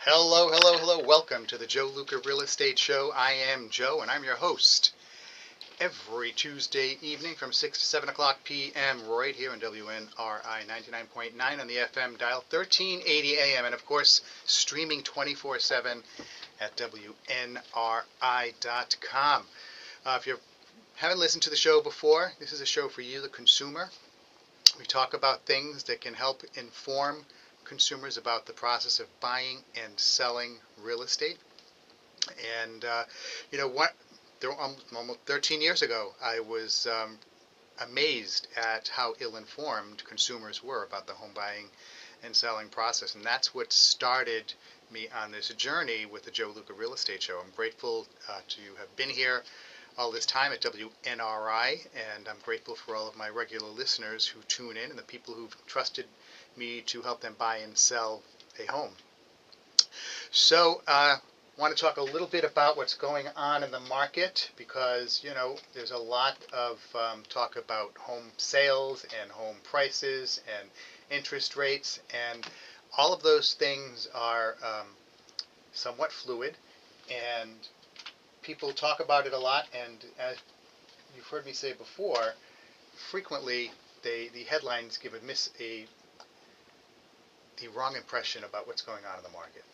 Hello, hello, hello. Welcome to the Joe Luca Real Estate Show. I am Joe, and I'm your host. Every Tuesday evening from 6 to 7 o'clock p.m. right here on WNRI 99.9 on the FM dial, 1380 a.m., and of course, streaming 24/7 at WNRI.com. If you haven't listened to the show before, this is a show for you, the consumer. We talk about things that can help inform consumers about the process of buying and selling real estate. And you know what? Almost 13 years ago, I was amazed at how ill-informed consumers were about the home buying and selling process, and that's what started me on this journey with the Joe Luca Real Estate Show. I'm grateful to have been here all this time at WNRI, and I'm grateful for all of my regular listeners who tune in and the people who've trusted me to help them buy and sell a home. So, want to talk a little bit about what's going on in the market because, there's a lot of talk about home sales and home prices and interest rates, and all of those things are somewhat fluid, and people talk about it a lot, and as you've heard me say before, frequently the headlines give the wrong impression about what's going on in the market.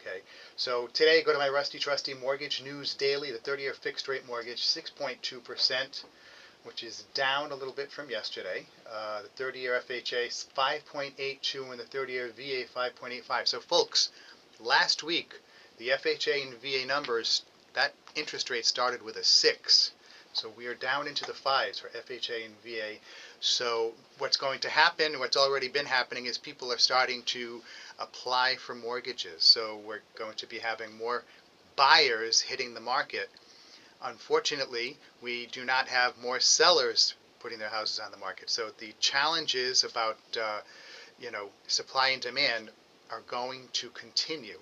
Okay, so today go to my Rusty Trusty Mortgage News Daily. The 30-year fixed rate mortgage 6.2%, which is down a little bit from yesterday. The 30-year FHA 5.82 and the 30-year VA 5.85. So folks, last week the FHA and VA numbers, that interest rate started with a 6. So we are down into the 5s for FHA and VA. So what's going to happen, what's already been happening, is people are starting to apply for mortgages. So we're going to be having more buyers hitting the market. Unfortunately, we do not have more sellers putting their houses on the market. So the challenges about supply and demand are going to continue.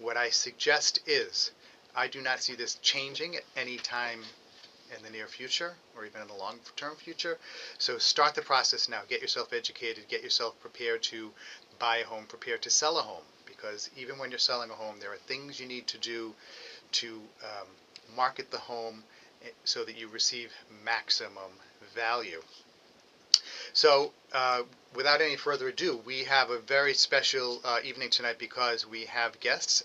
What I suggest is, I do not see this changing at any time in the near future or even in the long-term future. So start the process now. Get yourself educated. Get yourself prepared to buy a home, prepared to sell a home. Because even when you're selling a home, there are things you need to do to market the home so that you receive maximum value. So without any further ado, we have a very special evening tonight because we have guests.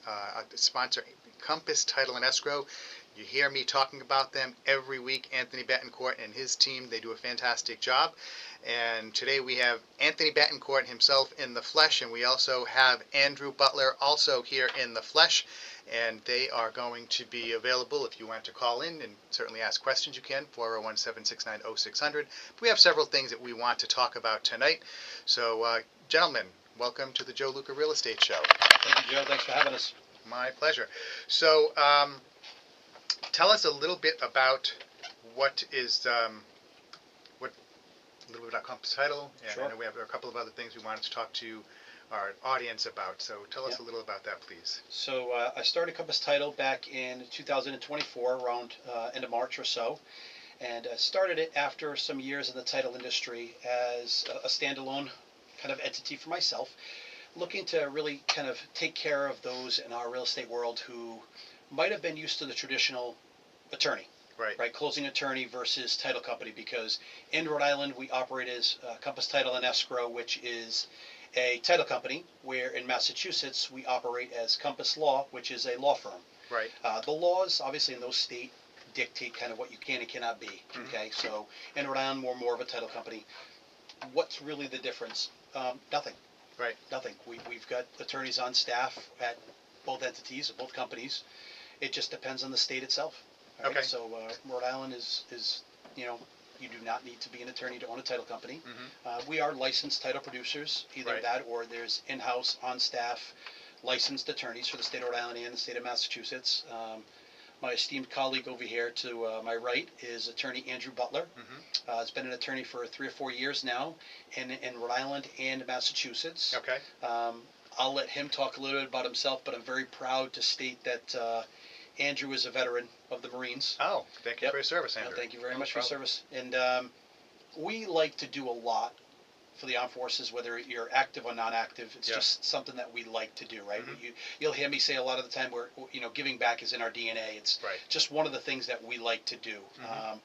Sponsor Compass Title and Escrow. You hear me talking about them every week. Anthony Bettencourt and his team, they do a fantastic job. And today we have Anthony Bettencourt himself in the flesh, and we also have Andrew Butler also here in the flesh. And they are going to be available if you want to call in and certainly ask questions. You can, 401-769-0600. But we have several things that we want to talk about tonight. So, gentlemen, welcome to the Joe Luca Real Estate Show. Thank you, Joe. Thanks for having us. My pleasure. So, tell us a little bit about what a little bit about Compass Title, and Sure. I know we have a couple of other things we wanted to talk to our audience about. So tell us a little about that, please. So I started Compass Title back in 2024, around end of March or so, and started it after some years in the title industry as a standalone kind of entity for myself, looking to really kind of take care of those in our real estate world who might have been used to the traditional attorney. Right, closing attorney versus title company, because in Rhode Island we operate as Compass Title and Escrow, which is a title company, where in Massachusetts we operate as Compass Law, which is a law firm. Right. The laws, obviously, in those states dictate kind of what you can and cannot be. Mm-hmm. Okay, so in Rhode Island we're more of a title company. What's really the difference? Nothing. Right. Nothing. We've got attorneys on staff at both entities, both companies. It just depends on the state itself. Right? Okay. So Rhode Island is you do not need to be an attorney to own a title company. Mm-hmm. We are licensed title producers, either Right. that or there's in-house, on-staff licensed attorneys for the state of Rhode Island and the state of Massachusetts. My esteemed colleague over here to my right is attorney Andrew Butler. Mm-hmm. Has been an attorney for 3 or 4 years now in Rhode Island and Massachusetts. Okay. I'll let him talk a little bit about himself, but I'm very proud to state that Andrew is a veteran of the Marines. Oh, thank you for your service, Andrew. Thank you very much for your service. And we like to do a lot for the armed forces, whether you're active or non-active. It's Yeah. just something that we like to do, right? Mhm. You'll hear me say a lot of the time where, giving back is in our DNA. It's Right. just one of the things that we like to do. Mhm.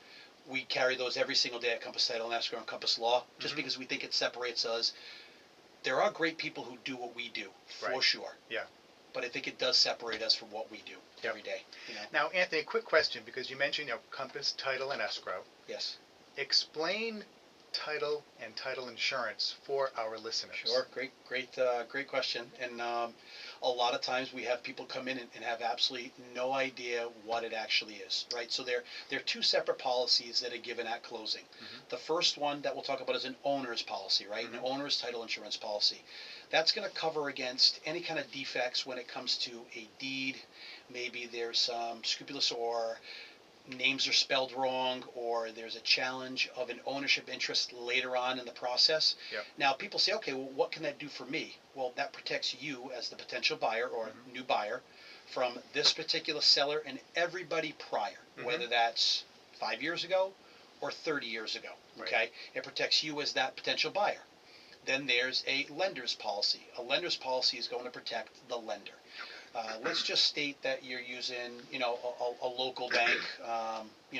We carry those every single day at Compass Title Escrow and Compass Law, just Mhm. because we think it separates us. There are great people who do what we do, for Right. sure. Yeah. But I think it does separate us from what we do Yep. every day. Now, Anthony, quick question, because you mentioned, Compass Title and Escrow. Yes. Explain title and title insurance for our listeners. Sure. Great question. And a lot of times we have people come in and have absolutely no idea what it actually is, right? So they're two separate policies that are given at closing. Mhm. The first one that we'll talk about is an owner's policy, right? Mhm. An owner's title insurance policy. That's going to cover against any kind of defects when it comes to a deed. Maybe there's some scrupulous or names are spelled wrong, or there's a challenge of an ownership interest later on in the process. Yep. Now, people say, okay, well, what can that do for me? Well, that protects you as the potential buyer or Mhm. new buyer from this particular seller and everybody prior, Mhm. whether that's 5 years ago or 30 years ago. Right. Okay? It protects you as that potential buyer. Then there's a lender's policy. A lender's policy is going to protect the lender. Let's just state that you're using, a local bank,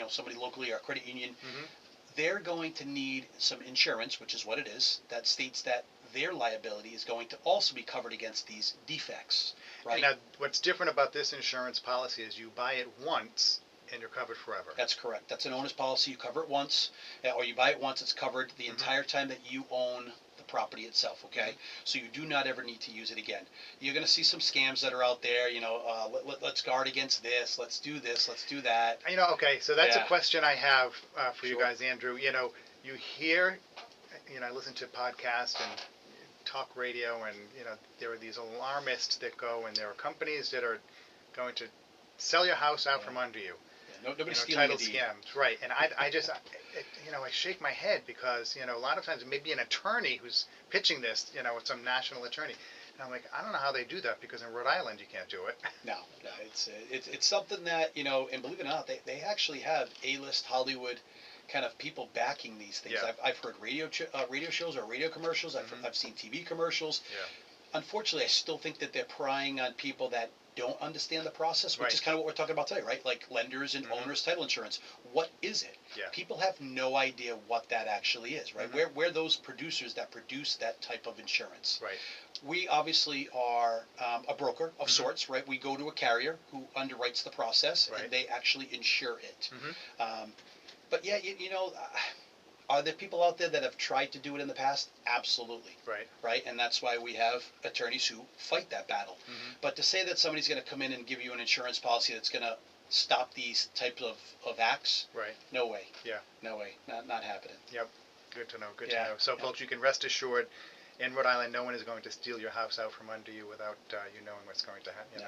somebody locally or a credit union. Mhm. They're going to need some insurance, which is what it is, that states that their liability is going to also be covered against these defects, right? And now, what's different about this insurance policy is you buy it once and you're covered forever. That's correct. That's an owner's policy. You cover it once, or you buy it once. It's covered the entire time that you own the property itself. Okay, so you do not ever need to use it again. You're going to see some scams that are out there. Let's guard against this. Let's do this. Let's do that. Okay, so that's a Yeah. question I have for you Sure. guys, Andrew. You hear, I listen to podcasts and talk radio, and there are these alarmists that go, and there are companies that are going to sell your house out from under you. Yeah, nobody's stealing Title a deed. scams, right? And I just, I shake my head because a lot of times it may be an attorney who's pitching this, some national attorney, and I'm like, I don't know how they do that because in Rhode Island you can't do it. No, it's something that and believe it or not, they actually have A-list Hollywood kind of people backing these things. Yeah. I've heard radio shows or radio commercials. Mhm. I've seen TV commercials. Yeah. Unfortunately, I still think that they're prying on people that don't understand the process, which Right. is kind of what we're talking about today, right? Like lenders and Mhm. owners title insurance. What is it? Yeah. People have no idea what that actually is, right? Mhm. We're those producers that produce that type of insurance. Right. We obviously are a broker of Mhm. sorts, right? We go to a carrier who underwrites the process, Right. and they actually insure it. Mhm. But yeah, are there people out there that have tried to do it in the past? Absolutely. Right. Right? And that's why we have attorneys who fight that battle. Mhm. But to say that somebody's going to come in and give you an insurance policy that's going to stop these types of acts, Right. no way. Yeah. No way. Not happening. Yep. Good to know. Good Yeah. to know. So, Yeah. folks, you can rest assured, in Rhode Island, no one is going to steal your house out from under you without you knowing what's going to happen. To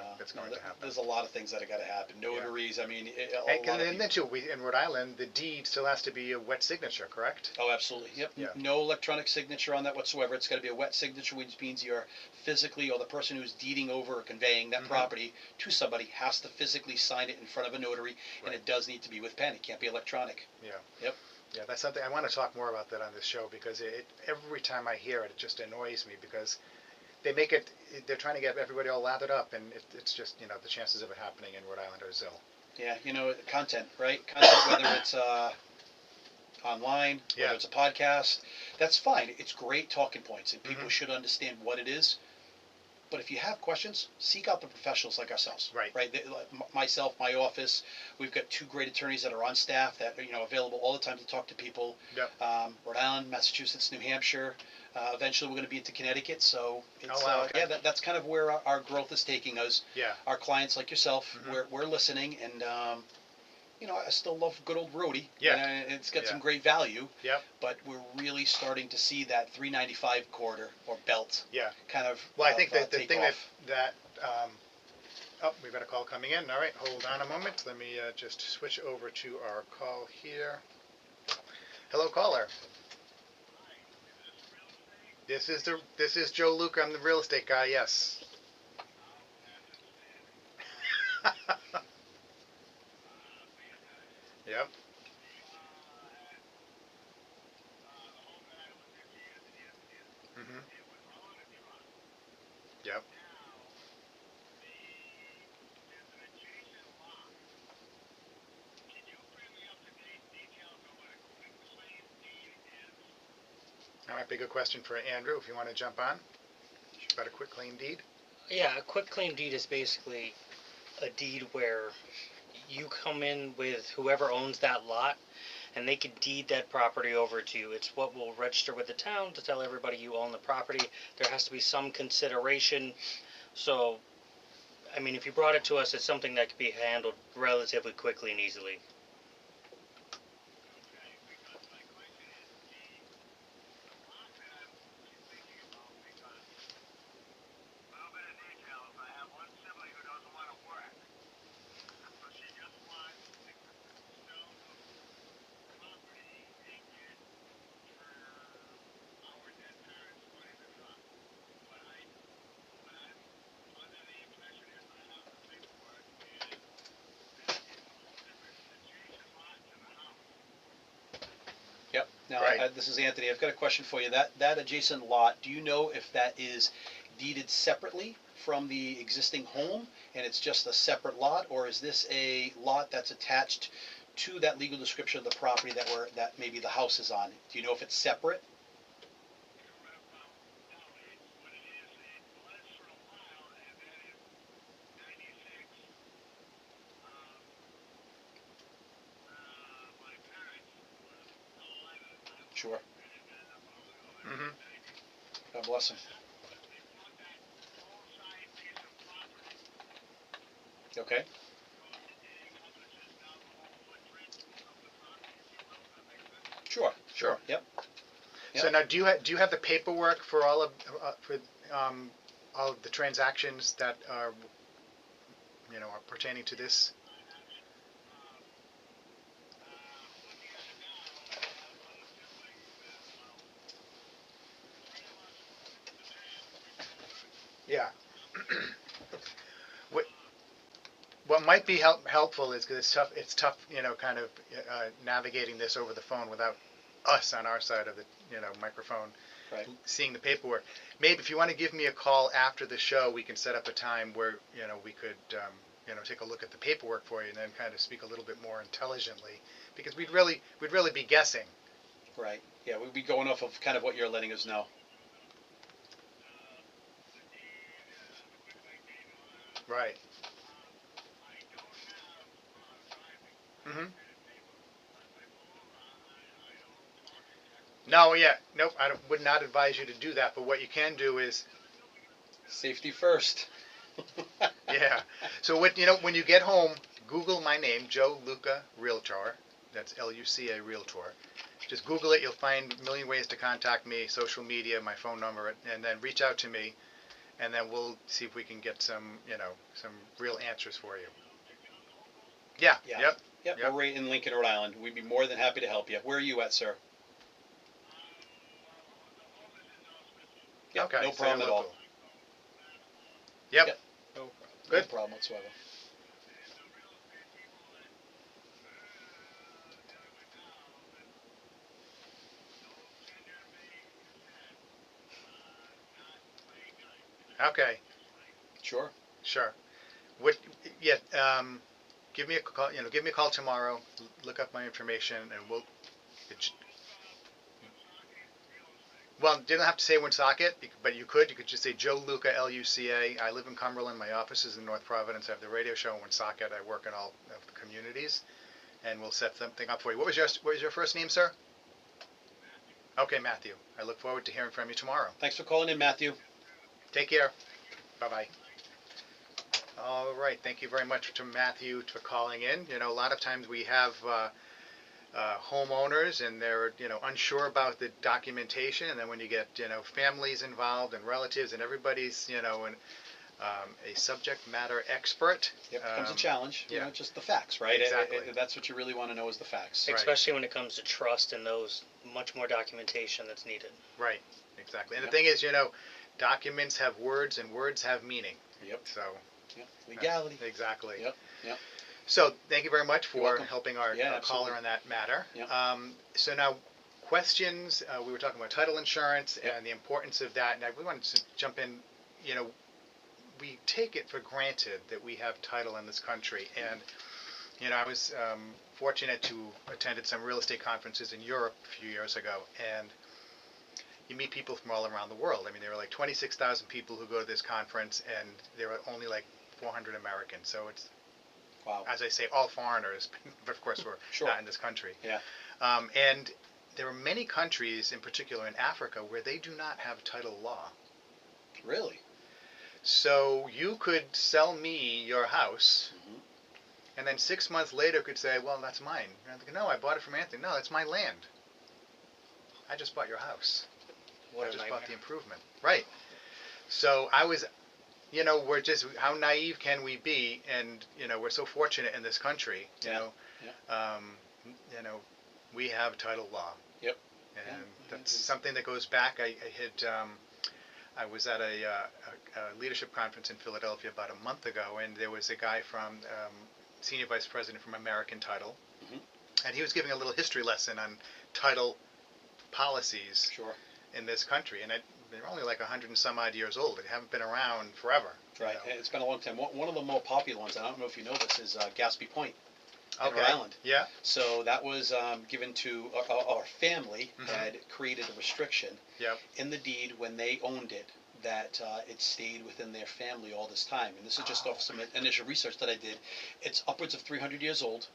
happen. There's a lot of things that have got to happen. Notaries, I mean, a lot of And then people. too, in Rhode Island, the deed still has to be a wet signature, correct? Oh, absolutely. Yep. Yeah. No electronic signature on that whatsoever. It's got to be a wet signature, which means you're physically, or the person who's deeding over or conveying that Mhm. property to somebody has to physically sign it in front of a notary, and Right. it does need to be with pen. It can't be electronic. Yeah. Yep. Yeah, that's something I want to talk more about that on this show because every time I hear it, it just annoys me because they're trying to get everybody all lathered up, and it's just the chances of it happening in Rhode Island are zil. Yeah. Content, right? Content, whether it's online, whether Yeah. it's a podcast, that's fine. It's great talking points, and people Mhm. should understand what it is. But if you have questions, seek out the professionals like ourselves. Right. Right. Myself, my office, we've got two great attorneys that are on staff that are available all the time to talk to people. Yep. Rhode Island, Massachusetts, New Hampshire. Eventually, we're going to be into Connecticut. So it's, Oh, wow, okay. yeah, that's kind of where our growth is taking us. Yeah. Our clients like yourself, Mhm. we're listening, and I still love good old Rhodey. Yeah. And it's got Yeah. some great value. Yep. But we're really starting to see that 395 corridor or belt Yeah. kind of. Well, I think that the take thing off. we've got a call coming in. All right, hold on a moment. Let me just switch over to our call here. Hello, caller. This is Joe Luca. I'm the real estate guy. Yes. Yep. Mm-hmm. Yep. That might be a good question for Andrew if you want to jump on. About a quick claim deed. Yeah, a quick claim deed is basically a deed where you come in with whoever owns that lot and they can deed that property over to you. It's what will register with the town to tell everybody you own the property. There has to be some consideration. So, I mean, if you brought it to us, it's something that could be handled relatively quickly and easily. Yep. Now, Right. this is Anthony. I've got a question for you. That adjacent lot, do you know if that is deeded separately from the existing home and it's just a separate lot, or is this a lot that's attached to that legal description of the property that maybe the house is on? Do you know if it's separate? Sure. Mm-hmm. God bless him. Okay. Sure. Sure. Yep. So Yep. now, do you have the paperwork for um, all of the transactions that are are pertaining to this? Yeah. What what might be helpful is because it's tough, kind of navigating this over the phone without us on our side of the microphone Right. seeing the paperwork. Maybe if you want to give me a call after the show, we can set up a time where we could take a look at the paperwork for you and then kind of speak a little bit more intelligently because we'd really be guessing. Right. Yeah, we'd be going off of kind of what you're letting us know. Right. Hmm. No, yeah, nope. Would not advise you to do that. But what you can do is, Safety first. yeah. So when you get home, Google my name, Joe Luca Realtor. That's Luca Realtor. Just Google it. You'll find a million ways to contact me, social media, my phone number, and then reach out to me, and then we'll see if we can get some real answers for you. Yeah. Yeah. Yep. Yep. We're Yep. right in Lincoln, Rhode Island. We'd be more than happy to help you. Where are you at, sir? Yep. Okay. No So you're problem at all. local. Yep. Yep. No Good. problem whatsoever. Okay. Sure. Sure. What? Yeah. Give me a call. Give me a call tomorrow. Look up my information, and we'll. It, well, you didn't have to say Woonsocket, but you could. You could just say Joe Luca Luca. I live in Cumberland. My office is in North Providence. I have the radio show in Woonsocket. I work in all of the communities, and we'll set something up for you. What was your first name, sir? Okay, Matthew. I look forward to hearing from you tomorrow. Thanks for calling in, Matthew. Take care. Bye bye. All right. Thank you very much to Matthew for calling in. A lot of times we have homeowners and they're unsure about the documentation, and then when you get families involved and relatives and everybody's a subject matter expert. Yep. Becomes a challenge. Yeah. Just the facts, right? Exactly. That's what you really want to know is the facts. Right. Especially when it comes to trust and those much more documentation that's needed. Right. Exactly. And Yep. the thing is, documents have words and words have meaning. Yep. So. Yep. Legality. Exactly. Yep. Yep. So thank you very much You're for welcome. helping our Yeah, caller absolutely. on that matter. Yep. So now, questions. We were talking about title insurance Yep. and the importance of that. And we wanted to jump in. You know, we take it for granted that we have title in this country. And, you know, I was fortunate to attended some real estate conferences in Europe a few years ago. And you meet people from all around the world. I mean, there were like 26,000 people who go to this conference, and there were only like 400 Americans. So it's, Wow. as I say, all foreigners. Of course, we're Sure. not in this country. Yeah. And there are many countries, in particular in Africa, where they do not have title law. Really? So you could sell me your house, Mhm. and then 6 months later could say, well, that's mine. And I'm thinking, no, I bought it from Anthony. No, that's my land. I just bought your house. What I a just nightmare. bought the improvement. Right. So I was, you know, we're just, how naive can we be? And, you know, we're so fortunate in this country, you Yeah. know. Yeah. You know, we have title law. Yep. And Yeah. that's something that goes back. I was at a leadership conference in Philadelphia about a month ago, and there was a guy from senior vice president from American Title, Mhm. and he was giving a little history lesson on title policies Sure. in this country, and they're only like 100 and some odd years old. They haven't been around forever. Right. You know. It's been a long time. One of the more popular ones, and I don't know if you know this, is Gaspee Point in Okay. Rhode Island. Yeah. So that was given to our family Mhm. had created a restriction Yep. in the deed when they owned it that it stayed within their family all this time. And this is just off some initial research that I did. It's upwards of 300 years old,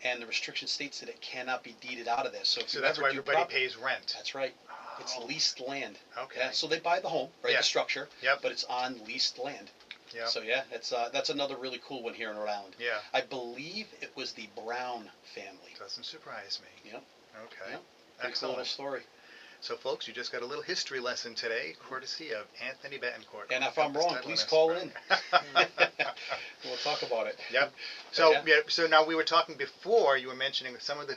and the restriction states that it cannot be deeded out of there. So if So you that's ever why do everybody property, pays rent. that's right. It's Oh. leased land. Okay. Yeah, so they buy the home, right? Yeah. The structure. Yep. But it's on leased land. Yep. So yeah, that's another really cool one here in Rhode Island. Yeah. I believe it was the Brown family. Doesn't surprise me. Yep. Okay. Yep. Pretty cool little Excellent. story. So, folks, you just got a little history lesson today, courtesy of Anthony Bettencourt. And if I'm Compass wrong, Title please Escrow. call in. We'll talk about it. Yep. So, Yeah. yeah. So now we were talking before. You were mentioning some of the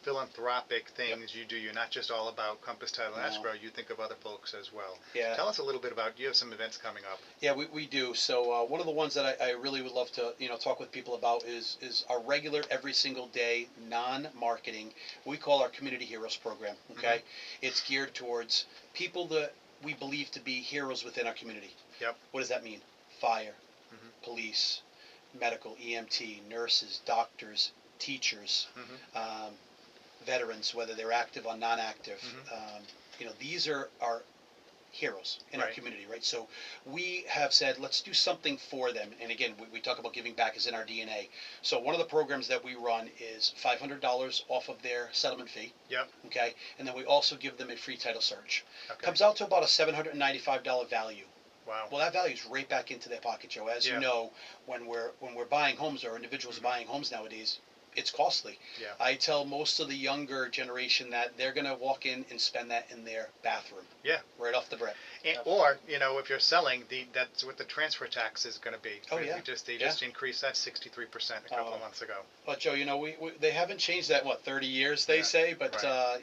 philanthropic things you do. You're not just all about Compass Title No. Escrow. You think of other folks as well. Yeah. Tell us a little bit about. You have some events coming up. Yeah, we do. So one of the ones that I really would love to talk with people about is our regular every single day non-marketing. We call our Community Heroes program. Okay, It's geared towards people that we believe to be heroes within our community. Yep. What does that mean? Fire, Mhm. police, medical, EMT, nurses, doctors, teachers, Mhm. veterans, whether they're active or non-active. Mhm. These are our heroes in our Right. community, right? So we have said, let's do something for them. And again, we talk about giving back is in our DNA. So one of the programs that we run is $500 off of their settlement fee. Yep. Okay. And then we also give them a free title search. Okay. Comes out to about a $795 value. Wow. Well, that value is right back into their pocket, Joe. As Yeah. you know, when we're buying homes, or individuals buying homes nowadays, it's costly. Yeah. I tell most of the younger generation that they're going to walk in and spend that in their bathroom. Yeah. Right off the bat. Or if you're selling, that's what the transfer tax is going to be. Oh, yeah. They just increased that 63% a couple of months ago. But Joe, they haven't changed that 30 years they Yeah, say, but right.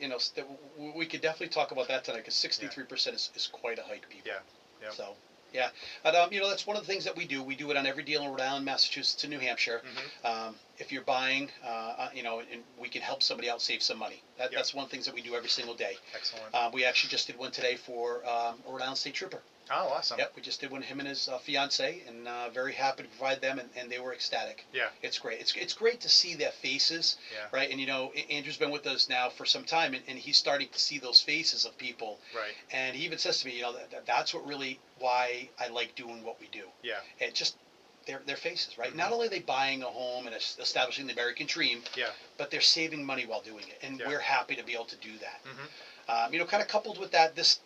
we could definitely talk about that tonight because 63% is quite a hike, people. Yeah. Yep. So. Yeah, but that's one of the things that we do. We do it on every deal in Rhode Island, Massachusetts, and New Hampshire. Mhm. If you're buying, and we can help somebody out save some money. That's one of the things that we do every single day. Excellent. We actually just did one today for a Rhode Island State Trooper. Oh, awesome. Yep, we just did one, him and his fiance, and very happy to provide them, and they were ecstatic. Yeah. It's great. It's great to see their faces, Yeah. right? And Andrew's been with us now for some time, and he's starting to see those faces of people. Right. And he even says to me, that's what really why I like doing what we do. Yeah. It just their faces, right? Mhm. Not only are they buying a home and establishing the American dream, Yeah. but they're saving money while doing it, and Yeah. we're happy to be able to do that. Mhm. Kind of coupled with that, this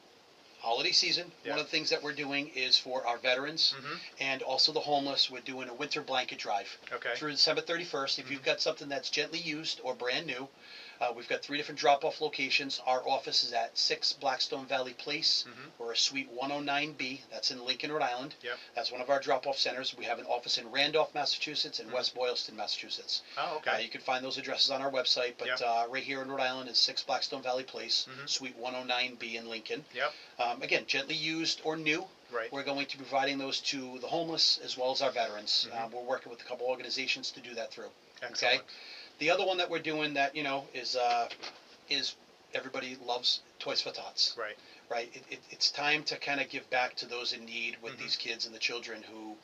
holiday season, Yeah. one of the things that we're doing is for our veterans Mhm. and also the homeless. We're doing a winter blanket drive Okay. through December 31st. If Mhm. you've got something that's gently used or brand new, we've got 3 different drop-off locations. Our office is at 6 Blackstone Valley Place. Mhm. We're a Suite 109B. That's in Lincoln, Rhode Island. Yep. That's one of our drop-off centers. We have an office in Randolph, Massachusetts, and Mhm. West Boylston, Massachusetts. Oh, okay. You can find those addresses on our website, but Yep. right here in Rhode Island is 6 Blackstone Valley Place, Mhm. Suite 109B in Lincoln. Yep. Again, gently used or new. Right. We're going to be providing those to the homeless as well as our veterans. Mhm. We're working with a couple organizations to do that through. Excellent. The other one that we're doing that, is is everybody loves Toys for Tots, Right. right? It's time to kind of give back to those in need with Mm-hmm. these kids and the children who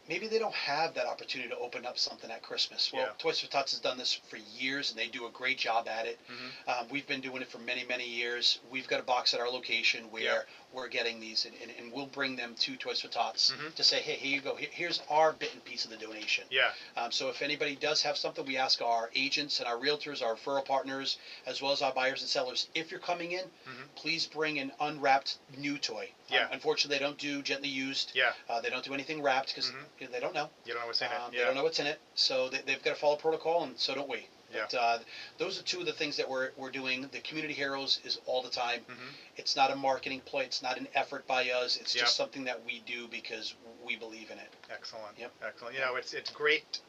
maybe they don't have that opportunity to open up something at Christmas. Well, Yeah. Toys for Tots has done this for years, and they do a great job at it. Mm-hmm. We've been doing it for many, many years. We've got a box at our location where Yeah. we're getting these, and we'll bring them to Toys for Tots Mm-hmm. to say, hey, here you go. Here's our bit and piece of the donation. Yeah. So if anybody does have something, we ask our agents and our realtors, our referral partners, as well as our buyers and sellers, if you're coming in, Mm-hmm. please bring an unwrapped new toy. Yeah. Unfortunately, they don't do gently used. Yeah. They don't do anything wrapped because Mm-hmm. they don't know. You don't know what's in it. They don't know what's in it, so they've got to follow protocol, and so don't we. Yeah. But those are two of the things that we're doing. The Community Heroes is all the time. Mm-hmm. It's not a marketing ploy. It's not an effort by us. It's Yep. just something that we do because we believe in it. Excellent. Yep. Excellent. It's great,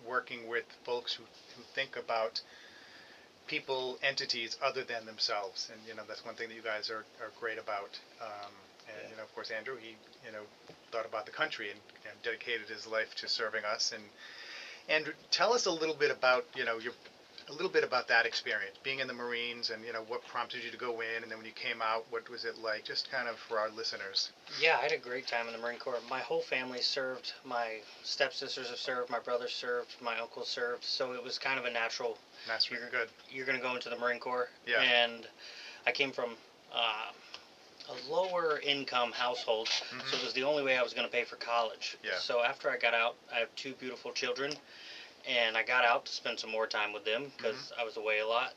working with folks who think about people, entities other than themselves. And, that's one thing that you guys are great about. And, Yeah. of course, Andrew, he, thought about the country and dedicated his life to serving us. And Andrew, tell us a little bit about, a little bit about that experience, being in the Marines and, what prompted you to go in. And then when you came out, what was it like? Just kind of for our listeners. Yeah, I had a great time in the Marine Corps. My whole family served. My stepsisters have served. My brother served. My uncle served. So it was kind of a natural. That's really good. You're going to go into the Marine Corps. Yeah. And I came from a lower income household, Mm-hmm. so it was the only way I was going to pay for college. Yeah. So after I got out, I have two beautiful children, and I got out to spend some more time with them because Mm-hmm. I was away a lot.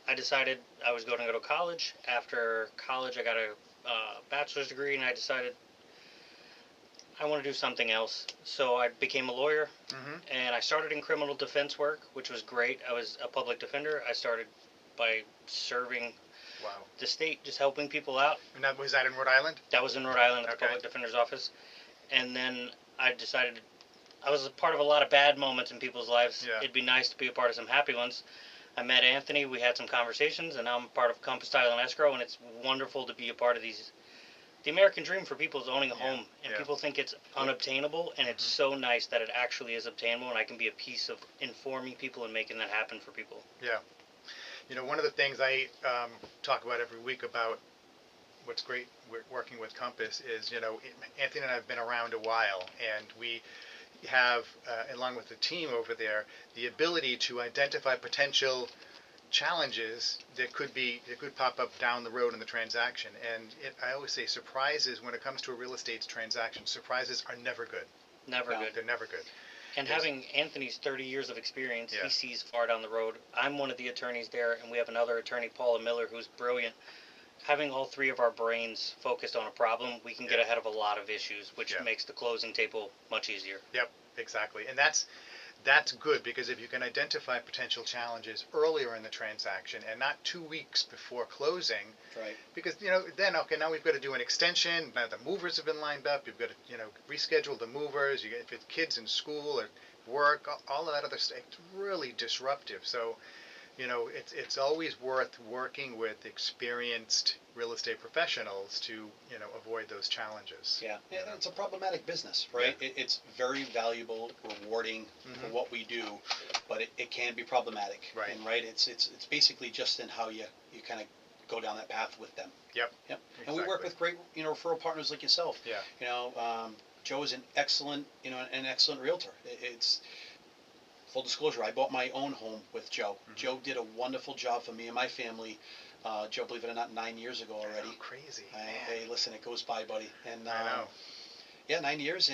I decided I was going to go to college. After college, I got a bachelor's degree, and I decided I want to do something else. So I became a lawyer, Mm-hmm. and I started in criminal defense work, which was great. I was a public defender. I started by serving Wow. the state, just helping people out. And was that in Rhode Island? That was in Rhode Island at the Okay. public defender's office. And then I decided I was a part of a lot of bad moments in people's lives. Yeah. It'd be nice to be a part of some happy ones. I met Anthony, we had some conversations, and now I'm part of Compass Title Escrow, and it's wonderful to be a part of these. The American dream for people is owning a Yeah. home, and Yeah. people think it's unobtainable, and it's so nice that it actually is obtainable, and I can be a piece of informing people and making that happen for people. Yeah. One of the things I talk about every week about what's great working with Compass is, Anthony and I have been around a while, and we have, along with the team over there, the ability to identify potential challenges that could pop up down the road in the transaction. And I always say surprises, when it comes to a real estate transaction, surprises are never good. Never good. They're never good. And Yes. having Anthony's 30 years of experience, Yeah. he sees far down the road. I'm one of the attorneys there, and we have another attorney, Paula Miller, who's brilliant. Having all three of our brains focused on a problem, we can get Yeah. ahead of a lot of issues, which Yeah. makes the closing table much easier. Yep, exactly. And that's good, because if you can identify potential challenges earlier in the transaction and not 2 weeks before closing, Right. because then okay, now we've got to do an extension. Now the movers have been lined up. You've got to reschedule the movers. If it's kids in school or work, all of that other stuff. It's really disruptive. So it's always worth working with experienced real estate professionals to avoid those challenges. Yeah, it's a problematic business, right? It's very valuable, rewarding for Mhm. what we do, but it can be problematic. Right. And it's basically just in how you kind of go down that path with them. Yep. Yep. And we work Exactly. with great referral partners like yourself. Yeah. Joe is an excellent realtor. It's full disclosure. I bought my own home with Joe. Mhm. Joe did a wonderful job for me and my family. Joe, believe it or not, 9 years ago already. Oh, crazy. Hey, listen, it goes by, buddy. And I know. yeah, 9 years,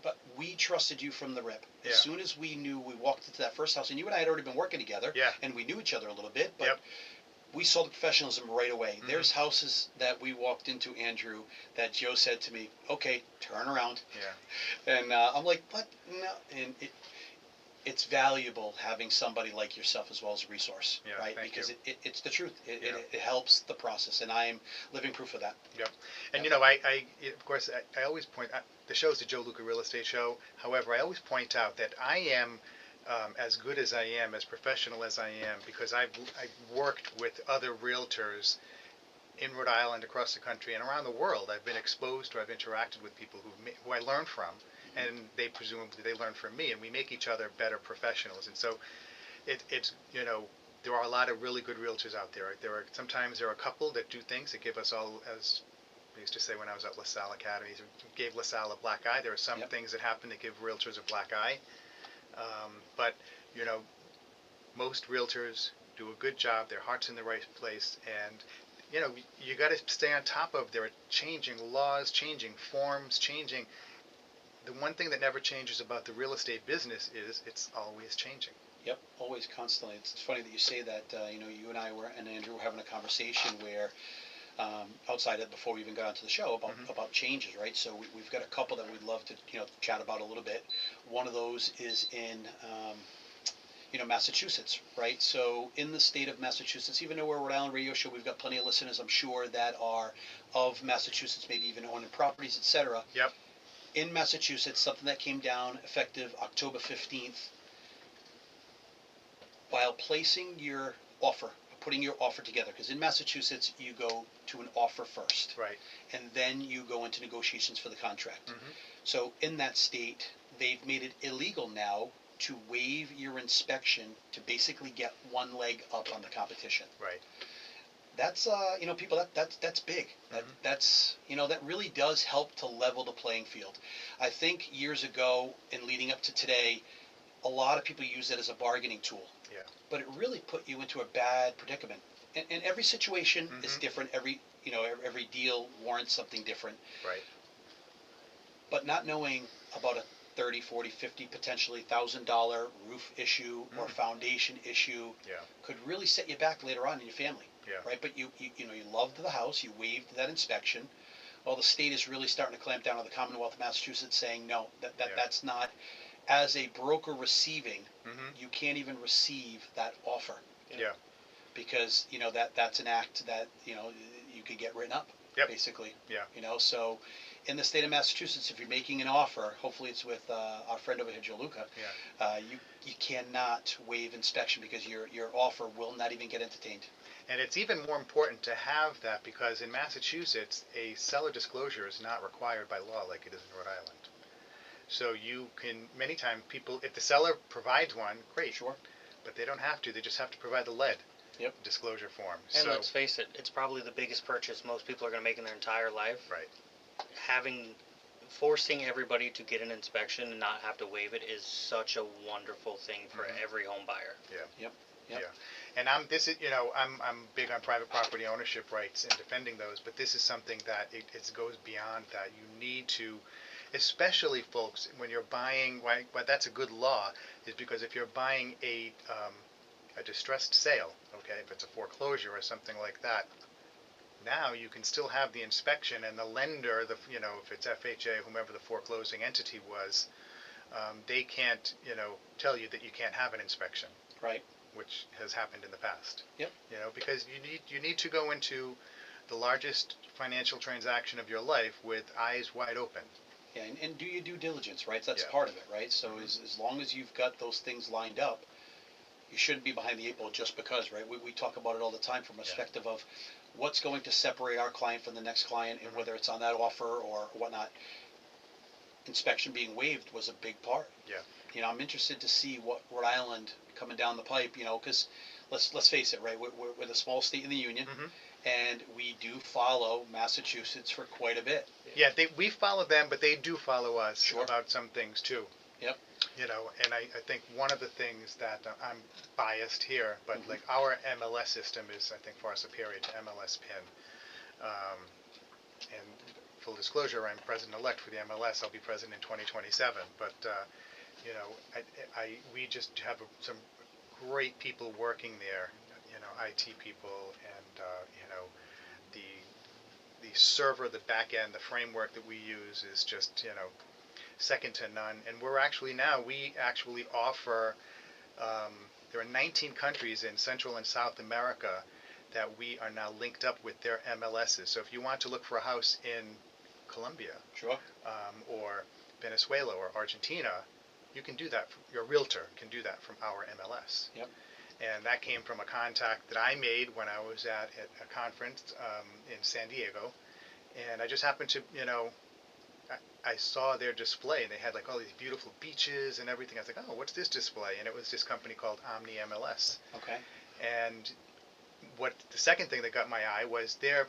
but we trusted you from the rip. Yeah. As soon as we knew, we walked into that first house, and you and I had already been working together, Yeah. and we knew each other a little bit, but Yep. we saw the professionalism right away. Mhm. There's houses that we walked into, Andrew, that Joe said to me, okay, turn around. Yeah. And I'm like, what? No. And it's valuable having somebody like yourself as well as a resource, Yeah, right? thank Because you. it's the truth. Yeah. It helps the process, and I'm living proof of that. Yep. And Yep. I of course I always point out, the show's the Joe Luca Real Estate Show. However, I always point out that I am as good as I am, as professional as I am, because I've worked with other realtors in Rhode Island, across the country, and around the world. I've been exposed, or I've interacted with people who I learn from, and they presumably they learn from me, and we make each other better professionals. And so it's there are a lot of really good realtors out there. Sometimes there are a couple that do things that give us all, as we used to say when I was at LaSalle Academy, gave LaSalle a black eye. There are some Yep. things that happen that give realtors a black eye. But, you know, most realtors do a good job. Their heart's in the right place. And, you know, you got to stay on top of, there are changing laws, changing forms, changing. The one thing that never changes about the real estate business is it's always changing. Yep, always, constantly. It's funny that you say that. You know, you and I and Andrew were having a conversation where, outside of before we even got onto the show about changes, right? So we've got a couple that we'd love to chat about a little bit. One of those is in Massachusetts, right? So in the state of Massachusetts, even though we're a Rhode Island radio show, we've got plenty of listeners, I'm sure, that are of Massachusetts, maybe even owning properties, etc. Yep. In Massachusetts, something that came down effective October 15th, while placing your offer, putting your offer together, because in Massachusetts you go to an offer first, Right. and then you go into negotiations for the contract. Mm-hmm. So in that state, they've made it illegal now to waive your inspection to basically get one leg up on the competition. Right. That's people, that's big. Mm-hmm. That really does help to level the playing field. I think years ago and leading up to today, a lot of people use it as a bargaining tool. Yeah. But it really put you into a bad predicament. And every situation Mm-hmm. is different. Every deal warrants something different. Right. But not knowing about a 30, 40, 50, potentially $1,000 roof issue or foundation issue Yeah. could really set you back later on in your family. Yeah. Right? But you loved the house, you waived that inspection. Well, the state is really starting to clamp down on the Commonwealth of Massachusetts, saying no, that's not. As a broker receiving, Mm-hmm. you can't even receive that offer. Yeah. Because that's an act that you could get written up. Yep. Basically. Yeah. So in the state of Massachusetts, if you're making an offer, hopefully it's with our friend over here, Joe Luca. Yeah. You cannot waive inspection because your offer will not even get entertained. And it's even more important to have that because in Massachusetts, a seller disclosure is not required by law like it is in Rhode Island. So you can, many times people, if the seller provides one, great. Sure. But they don't have to. They just have to provide the lead disclosure form. And let's face it, it's probably the biggest purchase most people are going to make in their entire life. Right. Forcing everybody to get an inspection and not have to waive it is such a wonderful thing for every home buyer. Yeah. Yep. Yeah. And I'm big on private property ownership rights and defending those, but this is something that it goes beyond that. You need to, especially folks, when you're buying, why that's a good law is because if you're buying a distressed sale, okay, if it's a foreclosure or something like that, now you can still have the inspection and the lender, if it's FHA, whomever the foreclosing entity was, they can't, tell you that you can't have an inspection. Right. Which has happened in the past. Yep. Because you need to go into the largest financial transaction of your life with eyes wide open. Yeah, and do your due diligence, right? So that's Yeah. part of it, right? So as long as you've got those things lined up, you shouldn't be behind the eight ball just because, right? We talk about it all the time from a perspective of what's going to separate our client from the next client, and whether it's on that offer or whatnot. Inspection being waived was a big part. Yeah. I'm interested to see what Rhode Island coming down the pipe, because let's face it, right? We're the small state in the union, and we do follow Massachusetts for quite a bit. Yeah, we follow them, but they do follow us about some things too. Yep. And I think one of the things that I'm biased here, but like our MLS system is, I think, far superior to MLS PIN. And full disclosure, I'm president-elect for the MLS. I'll be president in 2027. But we just have some great people working there. IT people, and the server, the back end, the framework that we use is just second to none. And we actually offer. There are 19 countries in Central and South America that we are now linked up with their MLSs. So if you want to look for a house in Colombia, or Venezuela or Argentina, you can do that. Your realtor can do that from our MLS. Yep. And that came from a contact that I made when I was at a conference in San Diego, and I just happened to, I saw their display. They had like all these beautiful beaches and everything. I was like, oh, what's this display? And it was this company called Omni MLS. Okay. And what the second thing that got my eye was the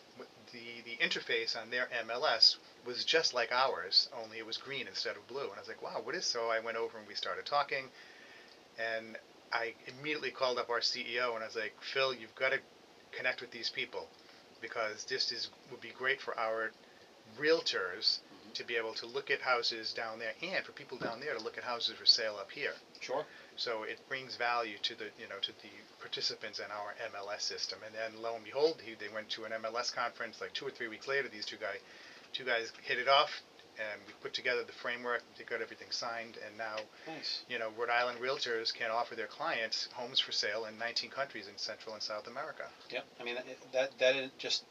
interface on their MLS was just like ours, only it was green instead of blue. And I was like, wow, what is? So I went over and we started talking, and I immediately called up our CEO and I was like, Phil, you've got to connect with these people, because this would be great for our realtors to be able to look at houses down there, and for people down there to look at houses for sale up here. Sure. So it brings value to the to the participants in our MLS system. And then lo and behold, they went to an MLS conference like 2 or 3 weeks later. These two guys hit it off, and we put together the framework. They got everything signed, and now Nice. Rhode Island realtors can offer their clients homes for sale in 19 countries in Central and South America. Yep. I mean, that just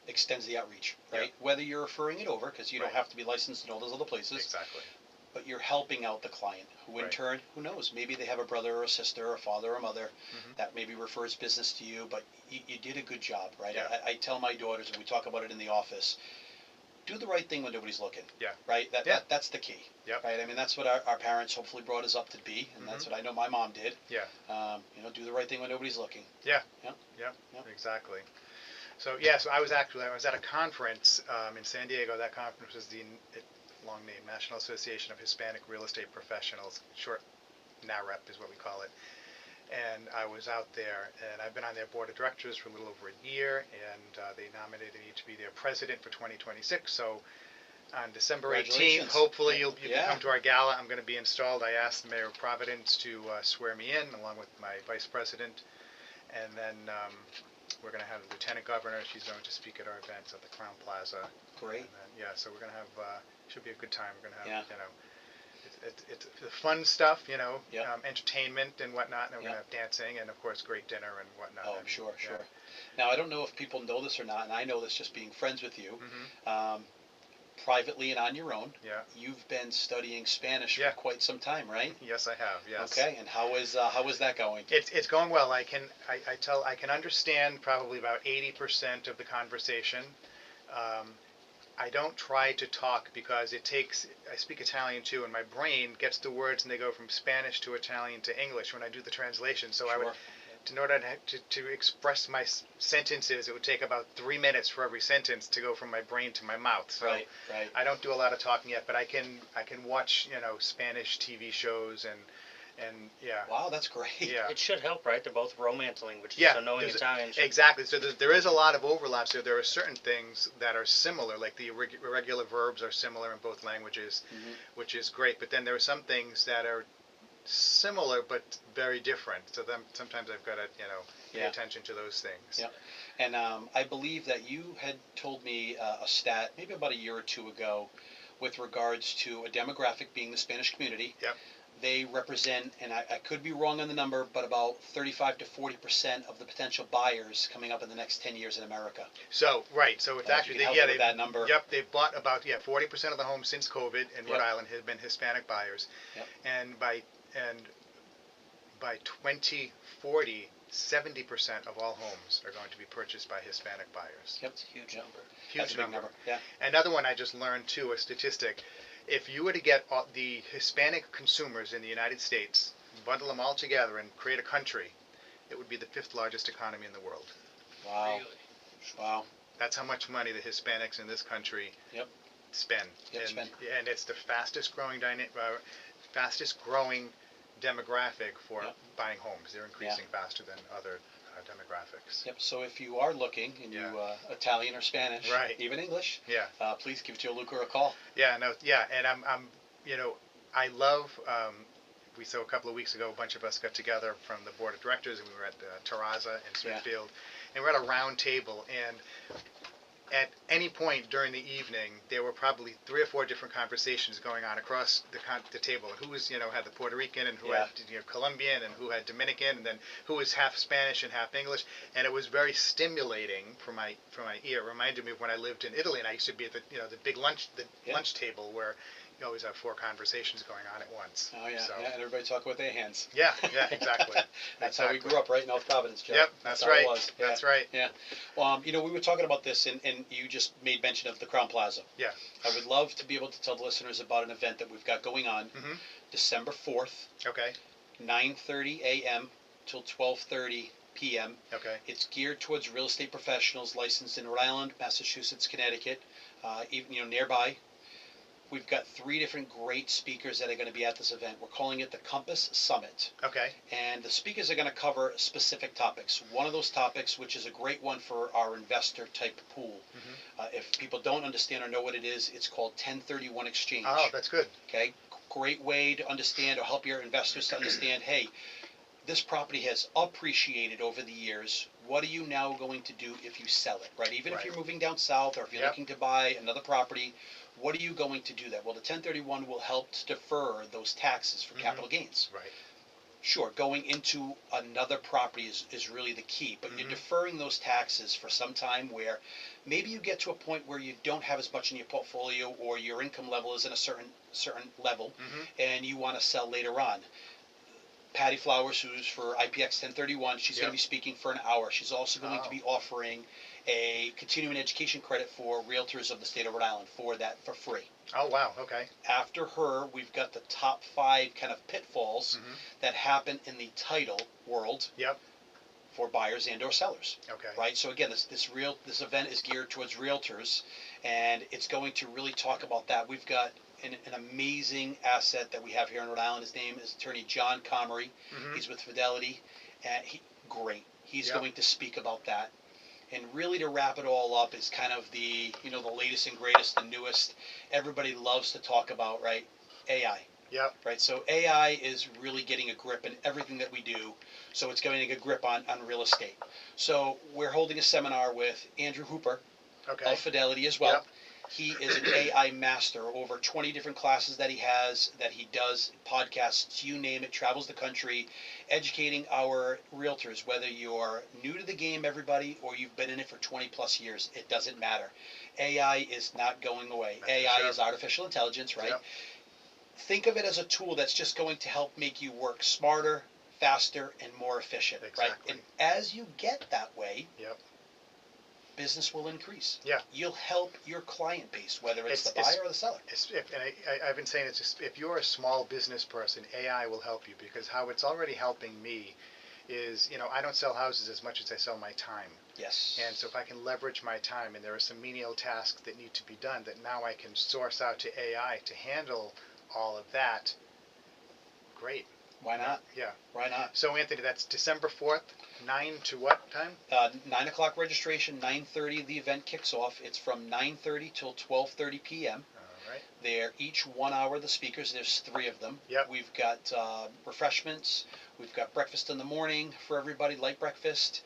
extends the outreach, right? Yep. Whether you're referring it over, because you don't Right. have to be licensed in all those other places, Exactly. but you're helping out the client, who in Right. turn, who knows, maybe they have a brother or a sister or a father or a mother Mhm. that maybe refers business to you, but you did a good job, right? Yeah. I tell my daughters, and we talk about it in the office, do the right thing when nobody's looking. Yeah. Right? Yeah. That's the key. Yep. Right? I mean, that's what our parents hopefully brought us up to be, and that's what I know my mom did. Yeah. Do the right thing when nobody's looking. Yeah. Yep. Yep. Yep. Exactly. So so I was at a conference in San Diego. That conference was the long name National Association of Hispanic Real Estate Professionals, short NAREP is what we call it. And I was out there, and I've been on their board of directors for a little over a year, and they nominated me to be their president for 2026. So on December 18th, Congratulations. hopefully you can Yeah. come to our gala. I'm going to be installed. I asked the mayor of Providence to swear me in, along with my vice president. And then we're going to have the lieutenant governor. She's going to speak at our events at the Crown Plaza. Great. And then, so we're going to have, should be a good time. We're going to have, Yeah. it's the fun stuff, Yep. entertainment and whatnot. And we're Yep. going to have dancing and, of course, great dinner and whatnot. Oh, I mean, sure, yeah. sure. Now, I don't know if people know this or not, and I know this just being friends with you. Mhm. Privately and on your own, Yeah. you've been studying Spanish Yeah. for quite some time, right? Yes, I have. Yes. Okay, and how is that going? It's going well. I can understand probably about 80% of the conversation. I don't try to talk because I speak Italian too, and my brain gets the words and they go from Spanish to Italian to English when I do the translation. So Sure. in order to express my sentences, it would take about 3 minutes for every sentence to go from my brain to my mouth. So Right. I don't do a lot of talking yet, but I can watch Spanish TV shows and yeah. Wow, that's great. Yeah. It should help, right? They're both Romance languages, Yeah, so knowing there's- Italian should... Exactly. So there is a lot of overlap. So there are certain things that are similar, like the irregular verbs are similar in both languages, Mhm. which is great. But then there are some things that are similar but very different. So then sometimes I've got to pay Yeah. attention to those things. Yep. And I believe that you had told me a stat maybe about a year or two ago with regards to a demographic being the Spanish community. Yep. They represent, and I could be wrong on the number, but about 35 to 40% of the potential buyers coming up in the next 10 years in America. So right. So it's If you actually can help me with they that number. Yep. They've bought about 40% of the homes since COVID in Rhode Yep. Island have been Hispanic buyers, Yep. and by 2040. 70% of all homes are going to be purchased by Hispanic buyers. Yep. It's a huge Yep. number. Huge That's a big number. Yeah. Another one I just learned too, a statistic. If you were to get the Hispanic consumers in the United States, bundle them all together and create a country, it would be the 5th largest economy in the world. Wow. Really? Wow. That's how much money the Hispanics in this country Yep. spend. Yep, and, spend. and it's the fastest growing demographic for Yep. buying homes. They're increasing faster than other demographics. Yep. So if you are looking and Yeah. you Italian or Spanish, Right. even English, Yeah. please give Joe Luca a call. Yeah, no, yeah, and I'm I love. So a couple of weeks ago, a bunch of us got together from the board of directors, and we were at Terraza in Smithfield, and we're at a round table, and at any point during the evening, there were probably 3 or 4 different conversations going on across the table. Who was, had the Puerto Rican, and who had Colombian, and who had Dominican, and then who was half Spanish and half English, and it was very stimulating for my ear. It reminded me of when I lived in Italy, and I used to be at the big lunch table where you always have 4 conversations going on at once. Oh yeah. So, Yeah, and everybody talk with their hands. yeah, exactly. That's how we grew up, right, in North Providence, Joe. Yep, that's how it right. was. Yeah. That's right. Yeah. Well, we were talking about this, and you just made mention of the Crown Plaza. Yeah. I would love to be able to tell the listeners about an event that we've got going on Mhm. December 4th, Okay. 9:30 a.m. till 12:30 p.m. Okay. It's geared towards real estate professionals licensed in Rhode Island, Massachusetts, Connecticut, even nearby. We've got 3 different great speakers that are going to be at this event. We're calling it the Compass Summit. Okay. And the speakers are going to cover specific topics. One of those topics, which is a great one for our investor type pool. If people don't understand or know what it is, it's called 1031 exchange. Oh, that's good. Okay, great way to understand or help your investors to understand, hey, this property has appreciated over the years. What are you now going to do if you sell it, right? Even if Right. you're moving down south or if you're Yep. looking to buy another property, what are you going to do that? Well, the 1031 will help to defer those taxes for capital gains. Right. Sure, going into another property is really the key, but you're deferring those taxes for some time where maybe you get to a point where you don't have as much in your portfolio or your income level is in a certain level and you want to sell later on. Patty Flowers, who's for IPX 1031, she's going to be speaking for an hour. She's also going to be offering a continuing education credit for realtors of the state of Rhode Island for free. Oh, wow. Okay. After her, we've got the top 5 kind of pitfalls that happen in the title world Yep. for buyers and or sellers. Okay. Right? So again, this event is geared towards realtors, and it's going to really talk about that. We've got an amazing asset that we have here in Rhode Island. His name is Attorney John Comrie. He's with Fidelity, and he's going to speak about that. And really, to wrap it all up, is kind of the latest and greatest, the newest. Everybody loves to talk about, right? AI. Yep. Right. So AI is really getting a grip in everything that we do. So it's getting a grip on real estate. So we're holding a seminar with Andrew Hooper of Fidelity as well. Yep. He is an AI master. Over 20 different classes that he does, podcasts, you name it, travels the country, educating our realtors, whether you're new to the game, everybody, or you've been in it for 20 plus years, it doesn't matter. AI is not going away. AI is artificial intelligence, right? Yep. Think of it as a tool that's just going to help make you work smarter, faster, and more efficient, right? And as you get that way, business will increase. Yeah. You'll help your client base, whether it's the buyer or the seller. I've been saying if you're a small business person, AI will help you, because how it's already helping me is, I don't sell houses as much as I sell my time. Yes. And so if I can leverage my time, and there are some menial tasks that need to be done that now I can source out to AI to handle all of that, great. Why not? Yeah. Why not? So Anthony, that's December 4th, 9 to what time? 9 o'clock registration, 9:30 the event kicks off. It's from 9:30 till 12:30 p.m. All right. They're each 1 hour, the speakers. There's 3 of them. Yep. We've got refreshments. We've got breakfast in the morning for everybody, light breakfast.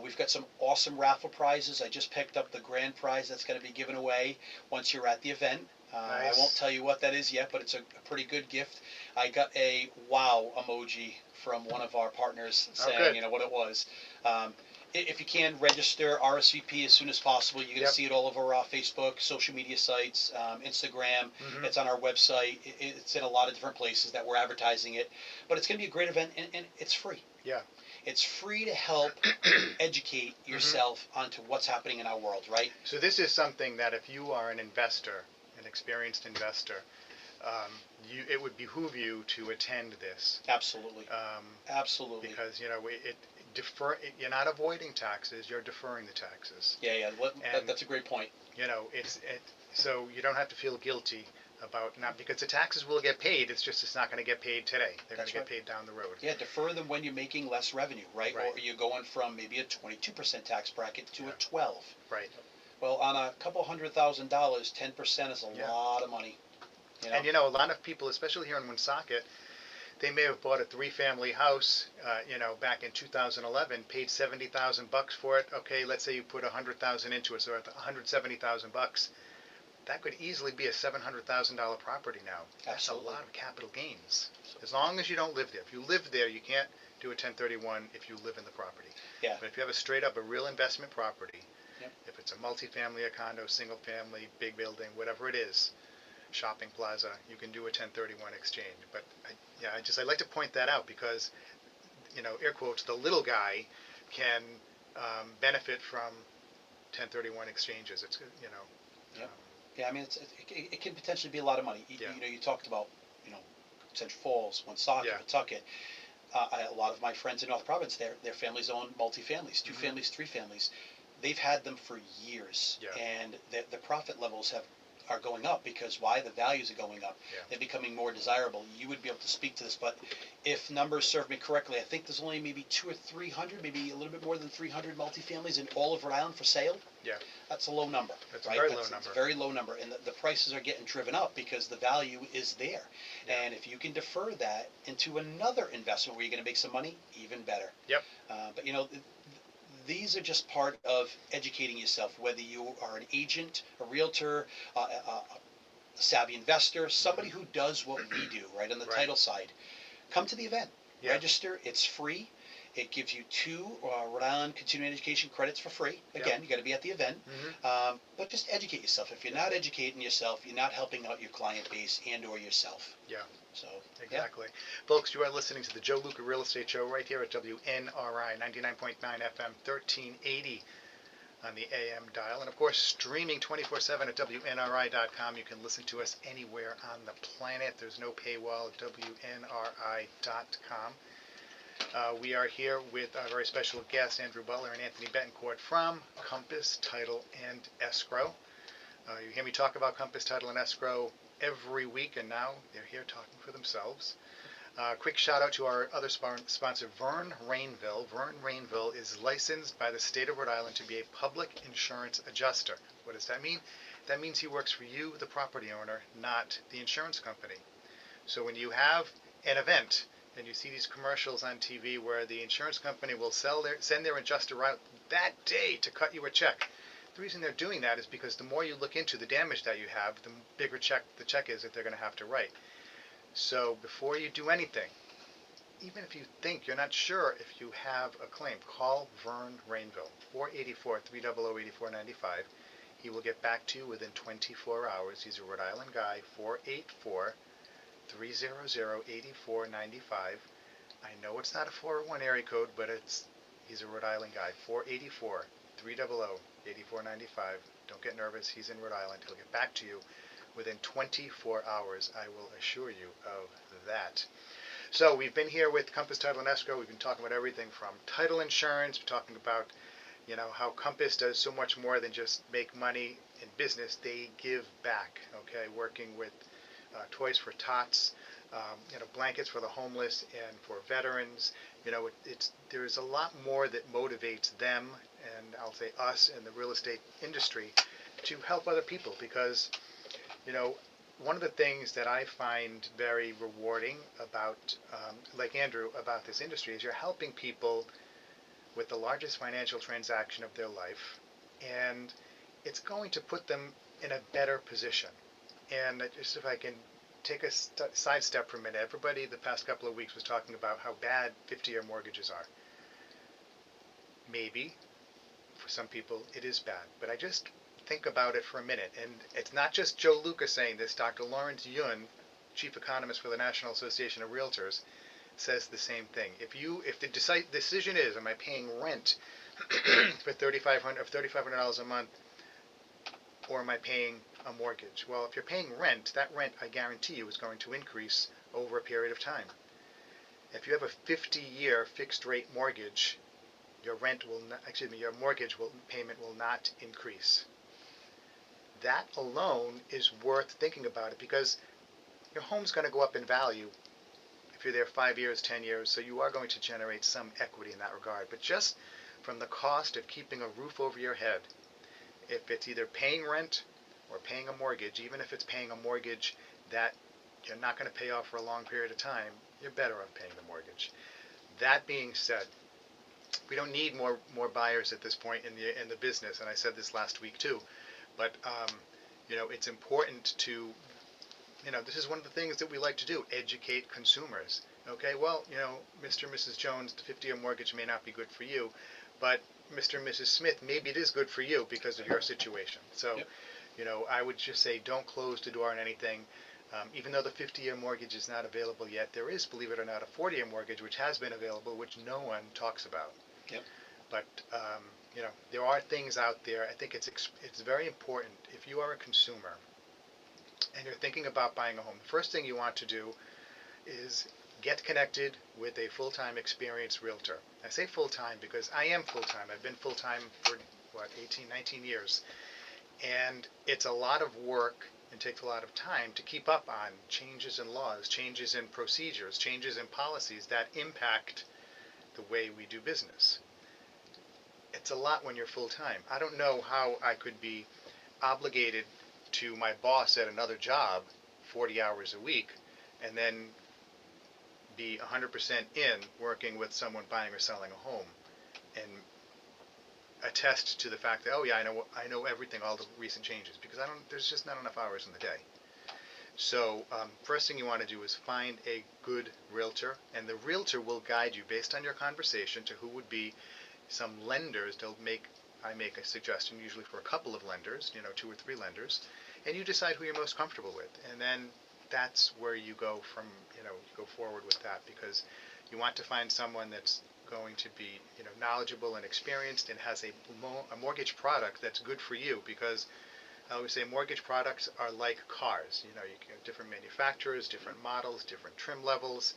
We've got some awesome raffle prizes. I just picked up the grand prize that's going to be given away once you're at the event. Nice. I won't tell you what that is yet, but it's a pretty good gift. I got a wow emoji from one of our partners saying, what it was. If you can, register, RSVP as soon as possible. You're going to see it all over Facebook, social media sites, Instagram. It's on our website. It's in a lot of different places that we're advertising it. But it's going to be a great event, and it's free. Yeah. It's free to help educate yourself onto what's happening in our world, right? So this is something that if you are an investor, an experienced investor, it would behoove you to attend this. Absolutely. Absolutely. Because you're not avoiding taxes, you're deferring the taxes. Yeah. That's a great point. So you don't have to feel guilty about not, because the taxes will get paid. It's not going to get paid today. They're going to get paid down the road. Yeah, defer them when you're making less revenue, right? Right. Or you're going from maybe a 22% tax bracket to a 12. Right. Well, on a couple $100,000, 10% is a lot of money. And a lot of people, especially here in Woonsocket, they may have bought a 3-family house, back in 2011, paid $70,000 for it. Okay, let's say you put $100,000 into it, so $170,000. That could easily be a $700,000 property now. That's Absolutely. a lot of capital gains. As long as you don't live there. If you live there, you can't do a 1031 if you live in the property. Yeah. But if you have a real investment property, Yep. if it's a multifamily, a condo, single family, big building, whatever it is, shopping plaza, you can do a 1031 exchange. But I like to point that out because, air quotes, the little guy can benefit from 1031 exchanges. It's, Yep. Yeah, I mean, it can potentially be a lot of money. You talked about, Central Falls, Woonsocket, Pawtucket. A lot of my friends in North Province, their families own multifamilies, two families, three families. They've had them for years, Yeah. and the profit levels are going up because why? The values are going up. Yeah. They're becoming more desirable. You would be able to speak to this, but if numbers serve me correctly, I think there's only maybe 200 or 300, maybe a little bit more than 300 multifamilies in all of Rhode Island for sale. Yeah. That's a low number. That's right? a very low It's number. a very low number, and the prices are getting driven up because the value is there. Yeah. And if you can defer that into another investment where you're going to make some money, even better. Yep. But these are just part of educating yourself, whether you are an agent, a realtor, a savvy investor, somebody who does what we do, right, on the Right. title side. Come to the event. Yeah. Register. It's free. It gives you 2 Rhode Island continuing education credits for free. Again, you got to be at the event. But just educate yourself. If you're not educating yourself, you're not helping out your client base and or yourself. Yeah. So Exactly. Folks, you are listening to the Joe Luca Real Estate Show right here at WNRI 99.9 FM 1380 on the AM dial. And of course, streaming 24/7 at WNRI.com. You can listen to us anywhere on the planet. There's no paywall at WNRI.com. We are here with our very special guests, Andrew Butler and Anthony Bettencourt from Compass Title and Escrow. You hear me talk about Compass Title and Escrow every week, and now they're here talking for themselves. Quick shout out to our other sponsor, Vern Rainville. Vern Rainville is licensed by the state of Rhode Island to be a public insurance adjuster. What does that mean? That means he works for you, the property owner, not the insurance company. So when you have an event and you see these commercials on TV where the insurance company will send their adjuster out that day to cut you a check, the reason they're doing that is because the more you look into the damage that you have, the bigger the check is that they're going to have to write. So before you do anything, even if you think you're not sure if you have a claim, call Vern Rainville, 484-300-8495. He will get back to you within 24 hours. He's a Rhode Island guy, 484-300-8495. I know it's not a 401 area code, but he's a Rhode Island guy, 484-300-8495. Don't get nervous. He's in Rhode Island. He'll get back to you within 24 hours. I will assure you of that. So we've been here with Compass Title and Escrow. We've been talking about everything from title insurance. We're talking about, how Compass does so much more than just make money in business. They give back, okay, working with Toys for Tots, blankets for the homeless and for veterans. There's a lot more that motivates them, and I'll say us in the real estate industry, to help other people, because one of the things that I find very rewarding about, like Andrew, about this industry is you're helping people with the largest financial transaction of their life, and it's going to put them in a better position. And just if I can take a sidestep for a minute, everybody the past couple of weeks was talking about how bad 50-year mortgages are. Maybe, for some people, it is bad, but I just think about it for a minute, and it's not just Joe Luca saying this. Dr. Lawrence Yun, chief economist for the National Association of Realtors, says the same thing. If the decision is, am I paying rent for $3,500 a month, or am I paying a mortgage? Well, if you're paying rent, that rent, I guarantee you, is going to increase over a period of time. If you have a 50-year fixed rate mortgage, your mortgage payment will not increase. That alone is worth thinking about it, because your home's going to go up in value if you're there 5 years, 10 years, so you are going to generate some equity in that regard. But just from the cost of keeping a roof over your head, if it's either paying rent or paying a mortgage, even if it's paying a mortgage that you're not going to pay off for a long period of time, you're better off paying the mortgage. That being said, we don't need more buyers at this point in the business, and I said this last week too. But it's important to, this is one of the things that we like to do: educate consumers. Okay, well, Mr. and Mrs. Jones, the 50-year mortgage may not be good for you, but Mr. and Mrs. Smith, maybe it is good for you because of your situation. So, Yep. I would just say don't close the door on anything. Even though the 50-year mortgage is not available yet, there is, believe it or not, a 40-year mortgage which has been available, which no one talks about. Yep. But there are things out there. I think it's very important, if you are a consumer and you're thinking about buying a home, the first thing you want to do is get connected with a full-time experienced realtor. I say full-time because I am full-time. I've been full-time for, 18, 19 years. And it's a lot of work and takes a lot of time to keep up on changes in laws, changes in procedures, changes in policies that impact the way we do business. It's a lot when you're full-time. I don't know how I could be obligated to my boss at another job 40 hours a week and then be 100% in working with someone buying or selling a home and attest to the fact that, oh yeah, I know everything, all the recent changes, because there's just not enough hours in the day. So first thing you want to do is find a good realtor, and the realtor will guide you based on your conversation to who would be some lenders. I make a suggestion usually for a couple of lenders, 2 or 3 lenders, and you decide who you're most comfortable with, and then that's where you go from, you go forward with that, because you want to find someone that's going to be, knowledgeable and experienced and has a mortgage product that's good for you, because I always say mortgage products are like cars. You have different manufacturers, different models, different trim levels.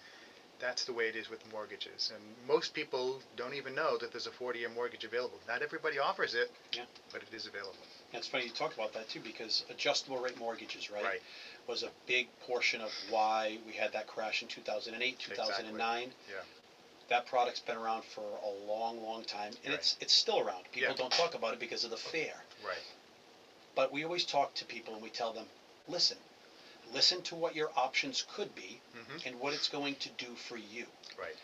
That's the way it is with mortgages. And most people don't even know that there's a 40-year mortgage available. Not everybody offers it, Yeah. but it is available. And it's funny you talk about that too, because adjustable rate mortgages, Right. was a big portion of why we had that crash in 2008, 2009. Exactly. Yeah. That product's been around for a long, long time, and Right. it's still around. People Yeah. don't talk about it because of the fear. Right. But we always talk to people and we tell them, listen to what your options could be Mm-hmm. and what it's going to do for you. Right.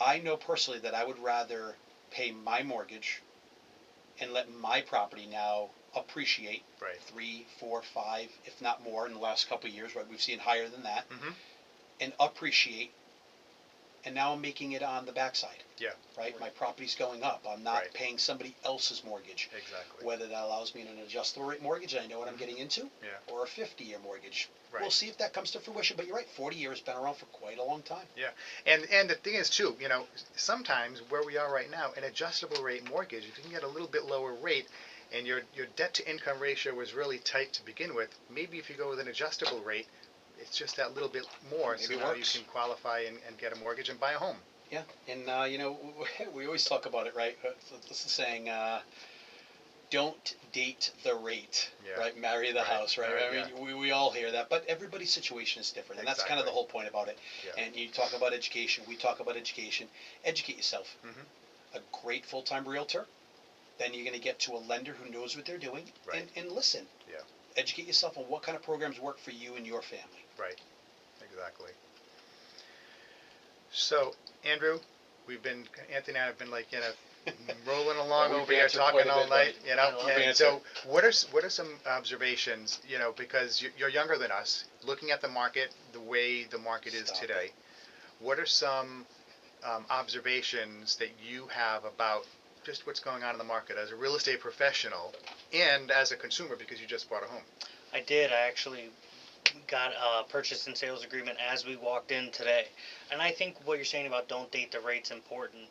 I know personally that I would rather pay my mortgage and let my property now appreciate Right. 3, 4, 5, if not more in the last couple of years, right? We've seen higher than that, Mm-hmm. and appreciate. And now I'm making it on the backside. Yeah. Right? My property's going up. I'm not Right. paying somebody else's mortgage. Exactly. Whether that allows me an adjustable rate mortgage, and I know what I'm getting into, Yeah. or a 50-year mortgage. Right. We'll see if that comes to fruition. But you're right, 40 years been around for quite a long time. Yeah, and the thing is too, sometimes where we are right now, an adjustable rate mortgage, if you can get a little bit lower rate, and your debt to income ratio was really tight to begin with, maybe if you go with an adjustable rate, it's just that little bit more, Maybe so it now works. you can qualify and get a mortgage and buy a home. Yeah, and we always talk about it, right? This is saying, don't date the rate, Yeah. right? Marry the Right. house, right? Right, I mean, we all hear that, but everybody's situation is different, and that's kind of the Exactly. whole point about it. Yeah. And you talk about education, we talk about education. Educate yourself. Mhm. A great full-time realtor, then you're going to get to a lender who knows what they're doing, Right. and listen. Yeah. Educate yourself on what kind of programs work for you and your family. Right, exactly. So, Andrew, Anthony and I have been rolling along We've over here answered talking quite a all bit, night, buddy. I love and it. so what are some observations, because you're younger than us, looking at the market, the way the market is Stop today, what are some observations that you have about just what's going on in the market as a real estate professional and as a consumer, because you just bought a home? I did. I actually got a purchase and sales agreement as we walked in today. And I think what you're saying about don't date the rate's important.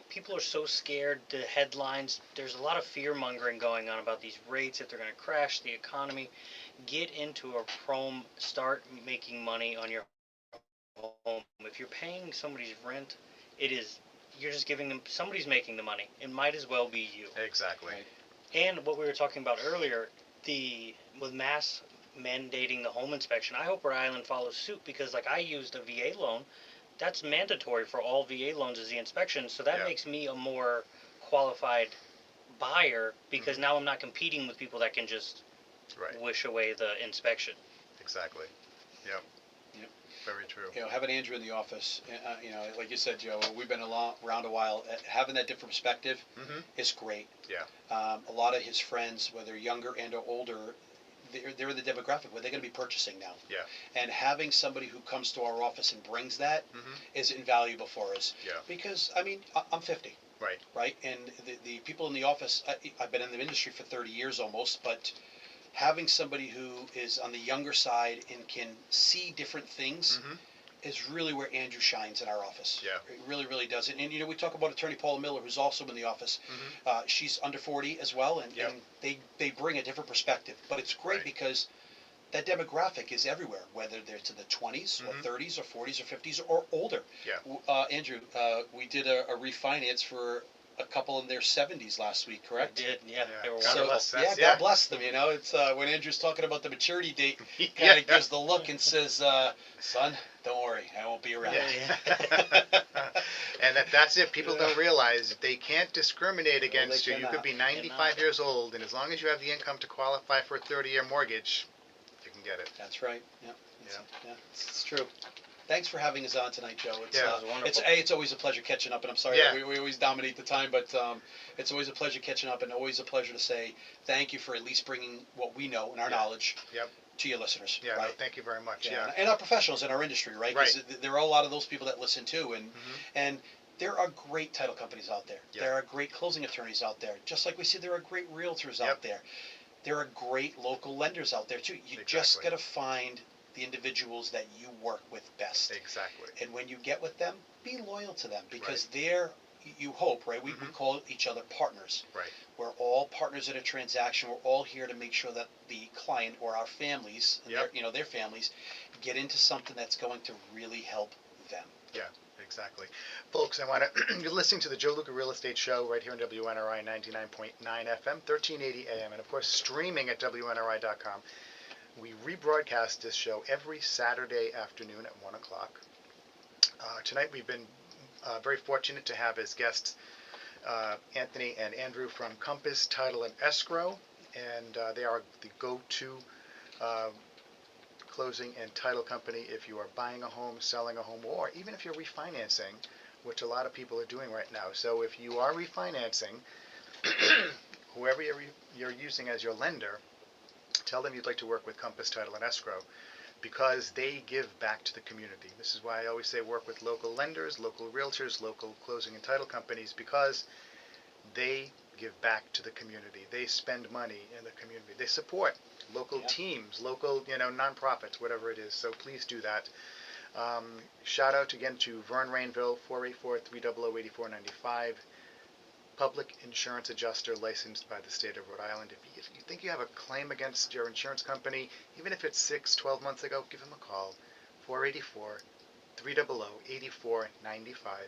People are so scared, the headlines, there's a lot of fear mongering going on about these rates, if they're going to crash the economy. Get into a prom, start making money on your home. If you're paying somebody's rent, you're just giving them, somebody's making the money. It might as well be you. Exactly. Right. And what we were talking about earlier, with mass mandating the home inspection, I hope Rhode Island follows suit, because I used a VA loan. That's mandatory for all VA loans is the inspection, so that Yeah. makes me a more qualified buyer, because now I'm not competing with people that can just Right. wish away the inspection. Exactly. Yep. Yep. Very true. Having Andrew in the office, like you said, Joe, we've been around a while. Having that different perspective Mm-hmm. is great. Yeah. A lot of his friends, whether younger and or older, they're in the demographic where they're going to be purchasing now. Yeah. And having somebody who comes to our office and brings that Mm-hmm. is invaluable for us. Yeah. Because, I'm 50. Right. Right? And the people in the office, I've been in the industry for 30 years almost, but having somebody who is on the younger side and can see different things Mm-hmm. is really where Andrew shines in our office. Yeah. It really, really does. And we talk about Attorney Paula Miller, who's also in the office. Mm-hmm. She's under 40 as well, and, Yep. and they bring a different perspective. But it's great Right. because that demographic is everywhere, whether they're to the 20s or Mhm. 30s or 40s or 50s or older. Yeah. Andrew, we did a refinance for a couple in their 70s last week, We correct? did, yeah. They were God So, wonderful. bless. yeah, That's- God bless them. You know, it's when Andrew's talking about the maturity date, kind Yeah. of gives the look and says, "Son, don't worry, I won't be around." Yeah. And that's it. People don't realize they can't discriminate No, against they you. You cannot. could be 95 years old, and as long as you have the income to qualify for a 30-year mortgage, you can get it. That's right. Yeah. It's true. Thanks for having us on tonight, Joe. It's, Yeah. It was wonderful. it's always a pleasure catching up, and I'm sorry Yeah. we always dominate the time, but it's always a pleasure catching up, and always a pleasure to say thank you for at least bringing what we know and our knowledge Yep. to your listeners. Yeah, right? no, thank you very much. Yeah. And our professionals in our industry, right? 'Cause Right. there are a lot of those people that listen too, and Mhm. and there are great title companies out there. Yeah. There are great closing attorneys out there. Just like we see, there are great realtors Yep. out there. There are great local lenders out there too. You just Exactly. got to find the individuals that you work with best. Exactly. And when you get with them, be loyal to them, because they're, you hope, right? We Mhm. call each other partners. Right. We're all partners in a transaction. We're all here to make sure that the client or our families, and Yep. their families, get into something that's going to really help them. Exactly. Folks, I want to, you're listening to the Joe Luca Real Estate Show right here on WNRI 99.9 FM, 1380 AM, and of course streaming at WNRI.com. We rebroadcast this show every Saturday afternoon at 1 o'clock. Tonight we've been very fortunate to have as guests Anthony and Andrew from Compass Title and Escrow, and they are the go-to closing and title company if you are buying a home, selling a home, or even if you're refinancing, which a lot of people are doing right now. So if you are refinancing, whoever you're using as your lender, tell them you'd like to work with Compass Title and Escrow, because they give back to the community. This is why I always say work with local lenders, local realtors, local closing and title companies, because they give back to the community. They spend money in the community. They support local teams, local, nonprofits, whatever it is. So please do that. Shout out again to Vern Rainville, 484-300-8495. Public insurance adjuster licensed by the state of Rhode Island. If you think you have a claim against your insurance company, even if it's 6-12 months ago, give him a call, 484-300-8495,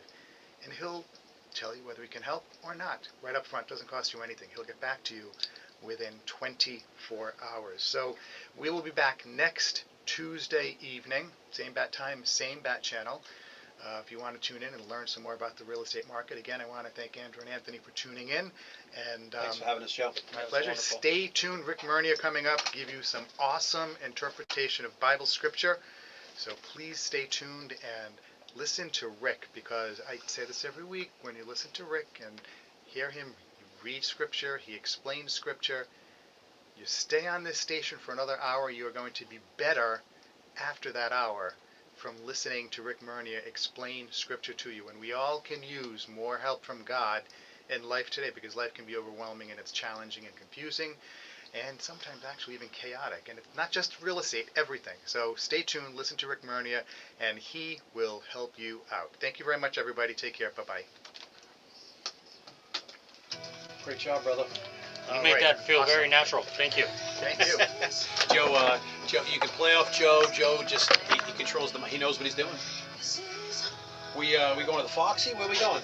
and he'll tell you whether he can help or not. Right up front, doesn't cost you anything. He'll get back to you within 24 hours. So we will be back next Tuesday evening, same bat time, same bat channel. If you want to tune in and learn some more about the real estate market, again, I want to thank Andrew and Anthony for tuning in. And Thanks for having us, Joe. my pleasure. Wonderful. Stay tuned. Rick Murnia coming up, give you some awesome interpretation of Bible scripture. So please stay tuned and listen to Rick, because I say this every week. When you listen to Rick and hear him read scripture, he explains scripture. You stay on this station for another hour, you are going to be better after that hour from listening to Rick Murnia explain scripture to you. And we all can use more help from God in life today, because life can be overwhelming and it's challenging and confusing and sometimes actually even chaotic. And it's not just real estate, everything. So stay tuned, listen to Rick Murnia, and he will help you out. Thank you very much, everybody. Take care. Bye-bye. Great job, brother. You All made right. that feel Awesome. very natural. Thank you. Thank you. Joe, you can play off Joe. Joe just he controls he knows what he's doing. We going to the Foxy? Where are we going?